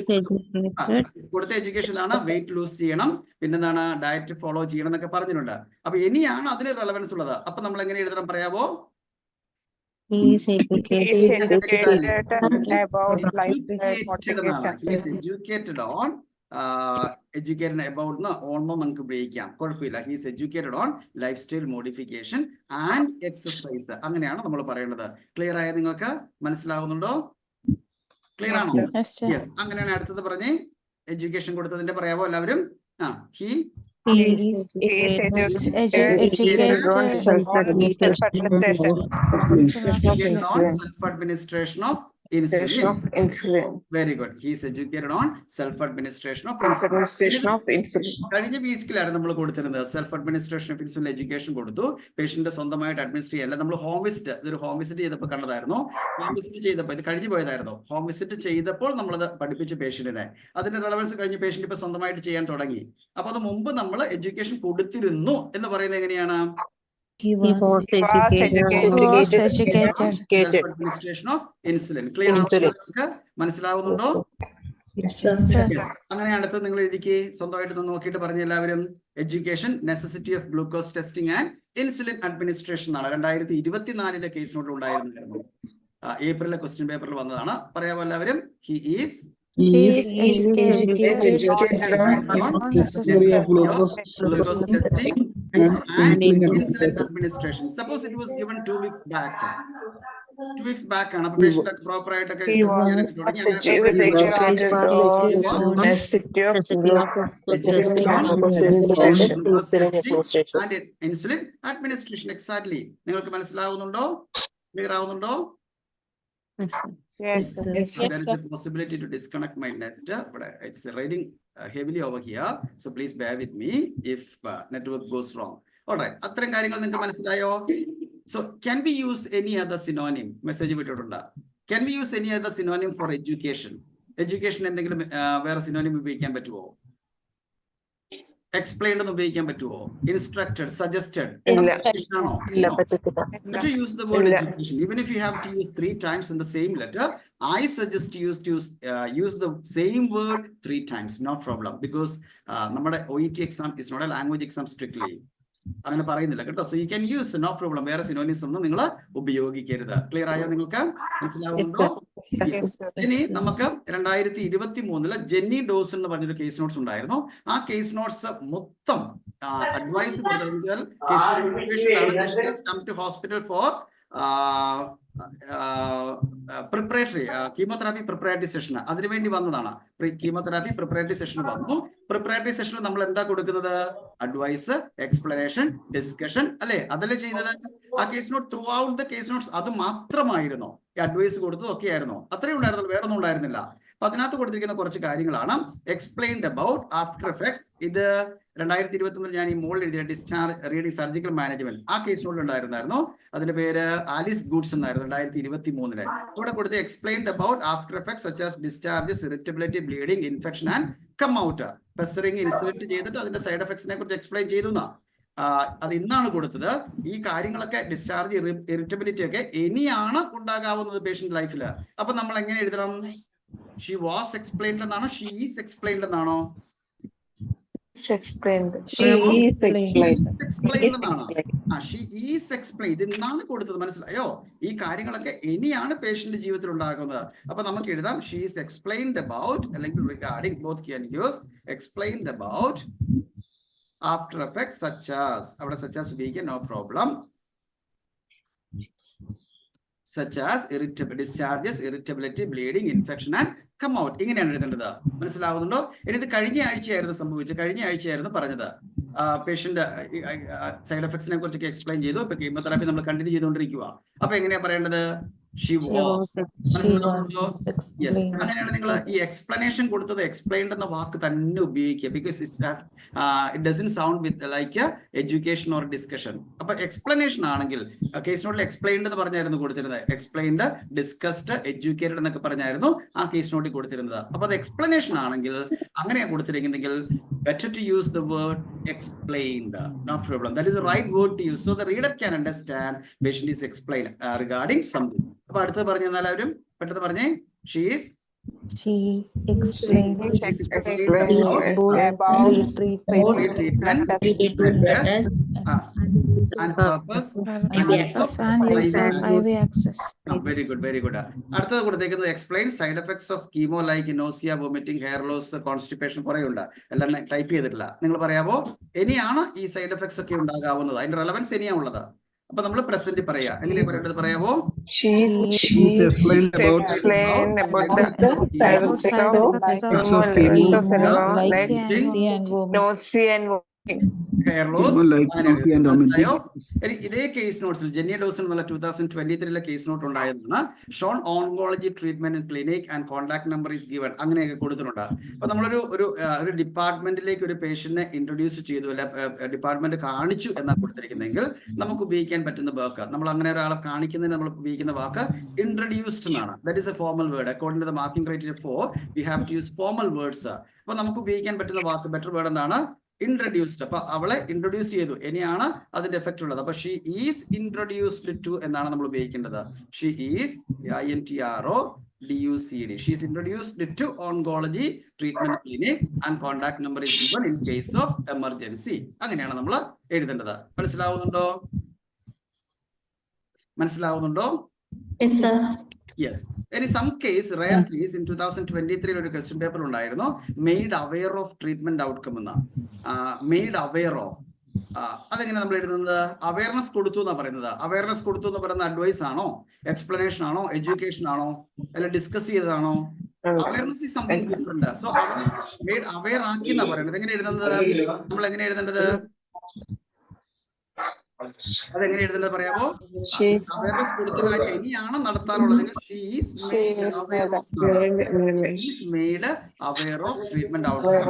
കൊടുത്ത എഡ്യൂക്കേഷൻ ആണ് വെയിറ്റ് ലൂസ് ചെയ്യണം, പിന്നെന്താണ് ഡയറ്റ് ഫോളോ ചെയ്യണം എന്നൊക്കെ പറഞ്ഞിട്ടുണ്ട്. അപ്പൊ ഇനിയാണ് അതിന് റെലവൻസ് ഉള്ളത്. അപ്പൊ നമ്മൾ എങ്ങനെ എഴുതണം പറയാവോ? എഡ്യൂക്കേറ്റഡ് അബൌട്ട് ഓൺമോ നമുക്ക് ഉപയോഗിക്കാം, കുഴപ്പമില്ല. He's educated on life style modification and exercise. അങ്ങനെയാണ് നമ്മൾ പറയേണ്ടത്. ക്ലിയർ ആയ നിങ്ങൾക്ക്? മനസ്സിലാവുന്നുണ്ടോ? ക്ലിയർ ആണോ? യെസ്. അങ്ങനെയാണ് അടുത്തത് പറഞ്ഞേ. എഡ്യൂക്കേഷൻ കൊടുത്തതിന്റെ പറയാവോ എല്ലാവരും? He self-administration of insulin. Very good. He is educated on self-administration of insulin. കഴിഞ്ഞ വീക്കിലാണ് നമ്മൾ കൊടുത്തിരുന്നത് self administration of insulin education കൊടുത്തു. പേഷ്യന്റ് സ്വന്തമായിട്ട് അഡ്മിനിസ്റ്റർ ചെയ്യാൻ. നമ്മൾ ഹോം വിസിറ്റ്, ഇതൊരു ഹോം വിസിറ്റ് ചെയ്തപ്പോൾ കണ്ടതായിരുന്നു. ഹോം വിസിറ്റ് ചെയ്തപ്പോൾ ഇത് കഴിഞ്ഞു പോയതായിരുന്നു. ഹോം വിസിറ്റ് ചെയ്തപ്പോൾ നമ്മളത് പഠിപ്പിച്ചു പേഷ്യന്റിനെ. അതിന്റെ റെലവൻസ് കഴിഞ്ഞ് പേഷ്യന്റ് ഇപ്പൊ സ്വന്തമായിട്ട് ചെയ്യാൻ തുടങ്ങി. അപ്പൊ അത് മുമ്പ് നമ്മൾ എഡ്യൂക്കേഷൻ കൊടുത്തിരുന്നു എന്ന് പറയുന്നത് എങ്ങനെയാണ്? He was educated. Self-administration of insulin. Clear ആണോ? മനസ്സിലാവുന്നുണ്ടോ? അങ്ങനെ അടുത്ത് നിങ്ങൾ എഴുതിക്ക്. സ്വന്തമായിട്ട് നോക്കിയിട്ട് പറഞ്ഞ എല്ലാവരും. Education necessity of glucose testing and insulin administration ആണ് 2024 കേസ് നോട്ട് ഉണ്ടായിരുന്നു. ഏപ്രിലെ ക്വസ്റ്റ്യൻ പേപ്പറിൽ വന്നതാണ്. പറയാമോ എല്ലാവരും? He is educated glucose testing and insulin administration. Suppose it was given 2 weeks back. 2 weeks back ആണ്. അപ്പൊ പേഷ്യന്റ് പ്രോപ്പർ ആയിട്ടൊക്കെ ഇൻസുലിൻ അഡ്മിനിസ്ട്രേഷൻ. എക്സാക്ട്ലി. നിങ്ങൾക്ക് മനസ്സിലാവുന്നുണ്ടോ? ക്ലിയർ ആവുന്നുണ്ടോ? Yes. There is a possibility to disconnect my nest, but it's raining heavily over here, so please bear with me if network goes wrong. All right, അത്രയും കാര്യങ്ങൾ നിങ്ങൾക്ക് മനസ്സിലായോ? So can we use any other synonym? Message വിട്ടിട്ടുണ്ട്. Can we use any other synonym for education? Education എന്തെങ്കിലും വേറെ synonym ഉപയോഗിക്കാൻ പറ്റുമോ? Explained എന്ന് ഉപയോഗിക്കാൻ പറ്റുമോ? Instructed, suggested ആണോ? But you use the word education. Even if you have to use 3 times in the same letter, I suggest you to use the same word 3 times. No problem, because നമ്മുടെ OET exam is not a language exam strictly. അങ്ങനെ പറയുന്നില്ല കേട്ടോ. So you can use, no problem. വേറെ synonyms ഒന്നും നിങ്ങൾ ഉപയോഗിക്കരുത്. Clear ആയോ? നിങ്ങൾക്ക് മനസ്സിലാവുന്നുണ്ടോ? ഇനി നമുക്ക് 2023 ജെന്നി ഡോസ് എന്ന് പറഞ്ഞൊരു കേസ് നോട്ട്സ് ഉണ്ടായിരുന്നു. ആ കേസ് നോട്ട്സ് മൊത്തം അഡ്വൈസ് കൊടുത്തത് hospital four preparatory chemotherapy preparatory session. അതിനുവേണ്ടി വന്നതാണ്. കീമോതെറാപ്പി പ്രിപ്പറേറ്ററി സെഷൻ വന്നു. പ്രിപ്പറേറ്ററി സെഷനിൽ നമ്മൾ എന്താ കൊടുക്കുന്നത്? അഡ്വൈസ്, എക്സ്പ്ലനേഷൻ, ഡിസ്കഷൻ, അല്ലെ? അതല്ലേ ചെയ്യുന്നത്? ആ case note throughout the case notes അത് മാത്രമായിരുന്നു. ഈ അഡ്വൈസ് കൊടുത്തത് ഒക്കെ ആയിരുന്നു. അത്രയും ഉണ്ടായിരുന്നുള്ളൂ, വേറെ ഒന്നും ഉണ്ടായിരുന്നില്ല. അപ്പൊ അതിനകത്ത് കൊടുത്തിരിക്കുന്ന കുറച്ച് കാര്യങ്ങളാണ്. Explained about after effects. ഇത് 2021 ഞാൻ ഈ മോളിൽ എഴുതിയ ഡിസ്ചാർജ് റീഡിംഗ് സർജിക്കൽ മാനേജ്മെന്റ് ആ കേസ് നോട്ടിൽ ഉണ്ടായിരുന്നായിരുന്നു. അതിന്റെ പേര് ആലിസ് ഗുഡ്സ് എന്നായിരുന്നു 2023. ഇവിടെ കൊടുത്ത് explained about after effects such as discharges, irritability, bleeding, infection and come out. പെസറിംഗ് ഇൻസുലേറ്റ് ചെയ്തിട്ട് അതിന്റെ സൈഡ് എഫക്ട്സിനെ കുറിച്ച് എക്സ്പ്ലെയിൻ ചെയ്തു. അത് ഇന്നാണ് കൊടുത്തത്. ഈ കാര്യങ്ങളൊക്കെ ഡിസ്ചാർജ്, ഇറിറ്റബിലിറ്റി ഒക്കെ ഇനിയാണ് ഉണ്ടാകാവുന്നത് പേഷ്യന്റ് ലൈഫിൽ. അപ്പൊ നമ്മൾ എങ്ങനെ എഴുതണം? ഷീ വാസ് എക്സ്പ്ലെയിൻഡ് എന്നാണോ? ഷീ ഈസ് എക്സ്പ്ലെയിൻഡ് എന്നാണോ? ഇതെന്നാണ് കൊടുത്തത്. മനസ്സിലായോ? ഈ കാര്യങ്ങളൊക്കെ ഇനിയാണ് പേഷ്യന്റ് ജീവിതത്തിൽ ഉണ്ടാകുന്നത്. അപ്പൊ നമുക്ക് എഴുതാം ഷീ ഈസ് എക്സ്പ്ലെയിൻഡ് അബൌട്ട്, അല്ലെങ്കിൽ regarding, both can use. Explained about after effects such as, അവിടെ സച്ച് ആസ് ഉപയോഗിക്കാൻ, no problem. such as discharges, irritability, bleeding, infection and come out. ഇങ്ങനെയാണ് എഴുതേണ്ടത്. മനസ്സിലാവുന്നുണ്ടോ? ഇനി ഇത് കഴിഞ്ഞ ആഴ്ചയായിരുന്നു സംഭവിച്ചത്. കഴിഞ്ഞ ആഴ്ചയായിരുന്നു പറഞ്ഞത്. പേഷ്യന്റ് സൈഡ് എഫക്ട്സിനെ കുറിച്ചൊക്കെ എക്സ്പ്ലെയിൻ ചെയ്തു. ഇപ്പൊ കീമോതെറാപ്പി നമ്മൾ കണ്ടിന്യൂ ചെയ്തുകൊണ്ടിരിക്കുക. അപ്പൊ എങ്ങനെയാ പറയേണ്ടത്? She was. മനസ്സിലാവുന്നുണ്ടോ? യെസ്. explained. അങ്ങനെയാണ് നിങ്ങൾ ഈ എക്സ്പ്ലനേഷൻ കൊടുത്തത് എക്സ്പ്ലെയിൻഡ് എന്ന വാക്ക് തന്നെ ഉപയോഗിക്കുക. Because it doesn't sound with like education or discussion. അപ്പൊ എക്സ്പ്ലനേഷൻ ആണെങ്കിൽ കേസ് നോട്ടിൽ എക്സ്പ്ലെയിൻഡ് എന്ന് പറഞ്ഞായിരുന്നു കൊടുത്തിരുന്നത്. എക്സ്പ്ലെയിൻഡ്, ഡിസ്കസ്ഡ്, എഡ്യൂക്കേറ്റഡ് എന്നൊക്കെ പറഞ്ഞായിരുന്നു ആ കേസ് നോട്ടിൽ കൊടുത്തിരുന്നത്. അപ്പൊ അത് എക്സ്പ്ലനേഷൻ ആണെങ്കിൽ അങ്ങനെയാണ് കൊടുത്തിരിക്കുന്നെങ്കിൽ better to use the word explained, no problem. That is the right word to use so the reader can understand patient is explained regarding something. അപ്പൊ അടുത്തത് പറഞ്ഞു തന്നാൽ എല്ലാവരും പെട്ടെന്ന് പറഞ്ഞേ. She is Explained about treatment and purpose and IV access. Very good, very good. അടുത്തത് കൊടുത്തേക്കുന്നത് explain side effects of chemo like nausea, vomiting, hair loss, constipation കുറെ ഉണ്ട്. എല്ലാം ടൈപ്പ് ചെയ്തിട്ടില്ല. നിങ്ങൾ പറയാവോ ഇനിയാണ് ഈ സൈഡ് എഫക്ട്സ് ഒക്കെ ഉണ്ടാകാവുന്നത്? അതിന്റെ റെലവൻസ് ഇനിയാണ് ഉള്ളത്. അപ്പൊ നമ്മൾ പ്രസന്റ് പറയാ. എങ്ങനെയാ പറയേണ്ടത്? പറയാവോ? she explained about the side effects of nausea and hair loss. like nausea and vomiting. ഇതേ കേസ് നോട്ട്സിൽ ജെന്നി ഡോസൺ എന്നുള്ള 2023 കേസ് നോട്ട് ഉണ്ടായതാണ്. Shown oncology treatment clinic and contact number is given. അങ്ങനെയൊക്കെ കൊടുത്തിട്ടുണ്ട്. അപ്പൊ നമ്മളൊരു ഒരു ഡിപ്പാർട്ട്മെന്റിലേക്ക് ഒരു പേഷ്യന്റിനെ ഇൻട്രൊഡ്യൂസ് ചെയ്തു, അല്ല ഡിപ്പാർട്ട്മെന്റ് കാണിച്ചു എന്നാണ് കൊടുത്തിരിക്കുന്നെങ്കിൽ നമുക്ക് ഉപയോഗിക്കാൻ പറ്റുന്ന വാക്ക്, നമ്മൾ അങ്ങനെ ഒരാളെ കാണിക്കുന്നതിന് നമ്മൾ ഉപയോഗിക്കുന്ന വാക്ക് ഇൻട്രൊഡ്യൂസ്ഡ് എന്നാണ്. That is a formal word. According to the marking criteria 4 we have to use formal words. അപ്പൊ നമുക്ക് ഉപയോഗിക്കാൻ പറ്റുന്ന വാക്ക്, ബെറ്റർ വേർഡ് എന്താണ്? ഇൻട്രൊഡ്യൂസ്ഡ്. അപ്പൊ അവളെ ഇൻട്രൊഡ്യൂസ് ചെയ്തു, ഇനിയാണ് അതിന്റെ എഫക്ട് ഉള്ളത്. അപ്പൊ ഷീ ഈസ് ഇൻട്രൊഡ്യൂസ്ഡ് ടു എന്നാണ് നമ്മൾ ഉപയോഗിക്കേണ്ടത്. She is INTRODUCED. She is introduced to oncology treatment clinic and contact number is given in case of emergency. അങ്ങനെയാണ് നമ്മൾ എഴുതേണ്ടത്. മനസ്സിലാവുന്നുണ്ടോ? മനസ്സിലാവുന്നുണ്ടോ? യെസ്. ഇനി some case, rare case, in 2023 ഒരു ക്വസ്റ്റ്യൻ പേപ്പർ ഉണ്ടായിരുന്നു, made aware of treatment outcome എന്നാണ്. Made aware of, അതെങ്ങനെ നമ്മൾ എഴുതുന്നത്? അവയർനെസ് കൊടുത്തു എന്നാ പറയുന്നത്. അവയർനെസ് കൊടുത്തു എന്ന് പറയുന്ന അഡ്വൈസ് ആണോ, എക്സ്പ്ലനേഷൻ ആണോ, എഡ്യൂക്കേഷൻ ആണോ, അല്ല ഡിസ്കസ് ചെയ്തതാണോ? Awareness is something different. So made aware ആക്കി എന്നാ പറയുന്നത്. എങ്ങനെ എഴുതുന്നത്? നമ്മൾ എങ്ങനെ എഴുതേണ്ടത്? അതെങ്ങനെ എഴുതുന്നത് പറയാമോ? അവയർനെസ് കൊടുത്ത കാര്യം ഇനിയാണ് നടത്താനുള്ളതെങ്കിൽ made aware of treatment outcome.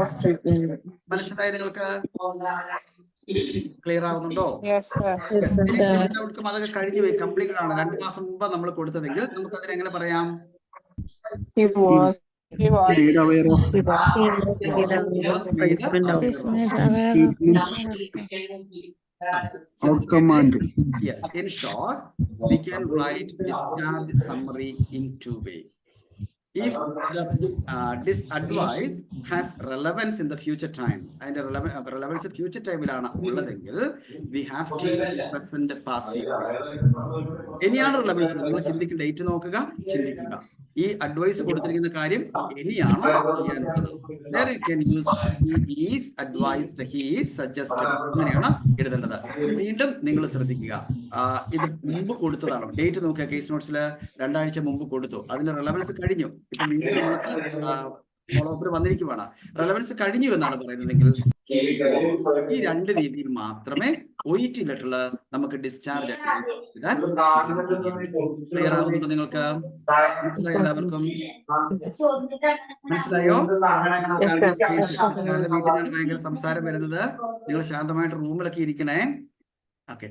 മനസ്സിലായി നിങ്ങൾക്ക്? ക്ലിയർ ആവുന്നുണ്ടോ? ഔട്ട്കം അതൊക്കെ കഴിഞ്ഞു പോയി, കംപ്ലീറ്റഡ് ആണ്. 2 മാസം മുമ്പ് നമ്മൾ കൊടുത്തതെങ്കിൽ നമുക്ക് അതിനെ എങ്ങനെ പറയാം? Made aware of outcome and Yes, in short, we can write discharge summary in 2 ways. If this advice has relevance in the future time, and relevance in future time ilana ulladengil, we have to use present passive. Eniyana relevance ningal chindikka date nokkuka, chindikkuka ee advice koduttirikkunna karyam eniyana cheyanullathu. There you can use he is advised, he is suggested anganeyana eduthendathu. Veendum ningal ശ്രദ്ധിക്കുക, ഇത് മുമ്പ് കൊടുത്തതാണ്. Date നോക്കുക, case നോട്ട്സിൽ 2 ആഴ്ച മുമ്പ് കൊടുത്തു, അതിന്റെ relevance കഴിഞ്ഞു. ഇപ്പൊ വീണ്ടും ഫോളോ അപ്പ് വന്നിരിക്കുവാണ്, റെലവൻസ് കഴിഞ്ഞു എന്നാണ് പറയുന്നതെങ്കിൽ ഈ 2 രീതിയിൽ മാത്രമേ OET ലെറ്ററിൽ നമുക്ക് ഡിസ്ചാർജ് ക്ലിയർ ആകുന്നുണ്ടോ? നിങ്ങൾക്ക് മനസ്സിലായോ? എല്ലാവർക്കും മനസ്സിലായോ? വീട്ടിൽ നിന്നാണ് ഭയങ്കര സംസാരം വരുന്നത്. നിങ്ങൾ ശാന്തമായിട്ട് റൂമിലൊക്കെ ഇരിക്കണേ. ഓക്കെ,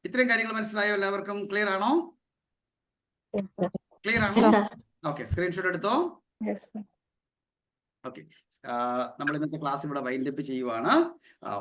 ഇത്രയും കാര്യങ്ങൾ മനസ്സിലായോ? എല്ലാവർക്കും ക്ലിയർ ആണോ? ക്ലിയർ ആണോ? ഓക്കെ, സ്ക്രീൻഷോട്ട് എടുത്തോ. ഓക്കെ, നമ്മൾ ഇന്നത്തെ ക്ലാസ് ഇവിടെ വൈൻഡ് അപ്പ് ചെയ്യുവാണ്.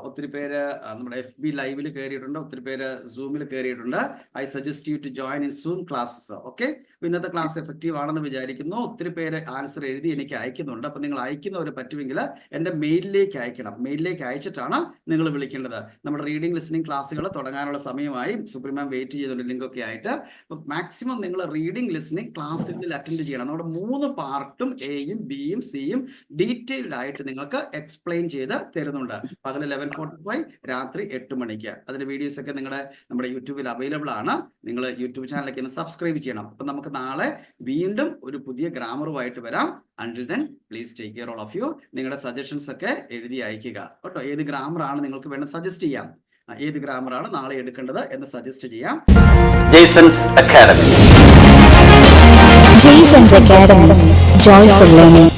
ഒത്തിരി പേര് നമ്മുടെ FB ലൈവിൽ കയറിയിട്ടുണ്ട്, ഒത്തിരി പേര് സൂമിൽ കയറിയിട്ടുണ്ട്. I suggest you to join in Zoom classes. Okay, ഇന്നത്തെ ക്ലാസ് എഫക്റ്റീവ് ആണെന്ന് വിചാരിക്കുന്നു. ഒത്തിരി പേര് ആൻസർ എഴുതി എനിക്ക് അയക്കുന്നുണ്ട്. അപ്പൊ നിങ്ങൾ അയക്കുന്നവർ പറ്റുമെങ്കിൽ എൻ്റെ മെയിലിലേക്ക് അയക്കണം. മെയിലിലേക്ക് അയച്ചിട്ടാണ് നിങ്ങൾ വിളിക്കേണ്ടത്. നമ്മുടെ റീഡിംഗ് ലിസണിംഗ് ക്ലാസ്സുകൾ തുടങ്ങാനുള്ള സമയമായി. സുപ്രീമാം വെയിറ്റ് ചെയ്യുന്നുണ്ട് ലിങ്കൊക്കെ ആയിട്ട്. അപ്പൊ മാക്സിമം നിങ്ങൾ റീഡിംഗ് ലിസണിംഗ് ക്ലാസ്സുകളിൽ അറ്റൻഡ് ചെയ്യണം. നമ്മുടെ 3 പാർട്ടും Aയും Bയും Cയും ഡീറ്റെയിൽഡ് ആയിട്ട് നിങ്ങൾക്ക് എക്സ്പ്ലെയിൻ ചെയ്ത് തരുന്നുണ്ട്. പകൽ 11:45, രാത്രി 8 മണിക്ക്. അതിന്റെ വീഡിയോസ് ഒക്കെ നമ്മുടെ യൂട്യൂബിൽ അവൈലബിൾ ആണ്. നിങ്ങൾ യൂട്യൂബ് ചാനലൊക്കെ ഒന്ന് സബ്സ്ക്രൈബ് ചെയ്യണം. അപ്പൊ നമുക്ക് നാളെ വീണ്ടും ഒരു പുതിയ ഗ്രാമറുമായിട്ട് വരാം. Until then, please take care all of you. നിങ്ങളുടെ സജഷൻസ് ഒക്കെ എഴുതി അയക്കുക കേട്ടോ. ഏത് ഗ്രാമറാണ് നിങ്ങൾക്ക് വേണ്ട സജസ്റ്റ് ചെയ്യാം. ഏത് ഗ്രാമറാണ് നാളെ എടുക്കേണ്ടത് എന്ന് സജസ്റ്റ് ചെയ്യാം. ജെയ്സൺസ് academy. Jason's Academy, joy for learning.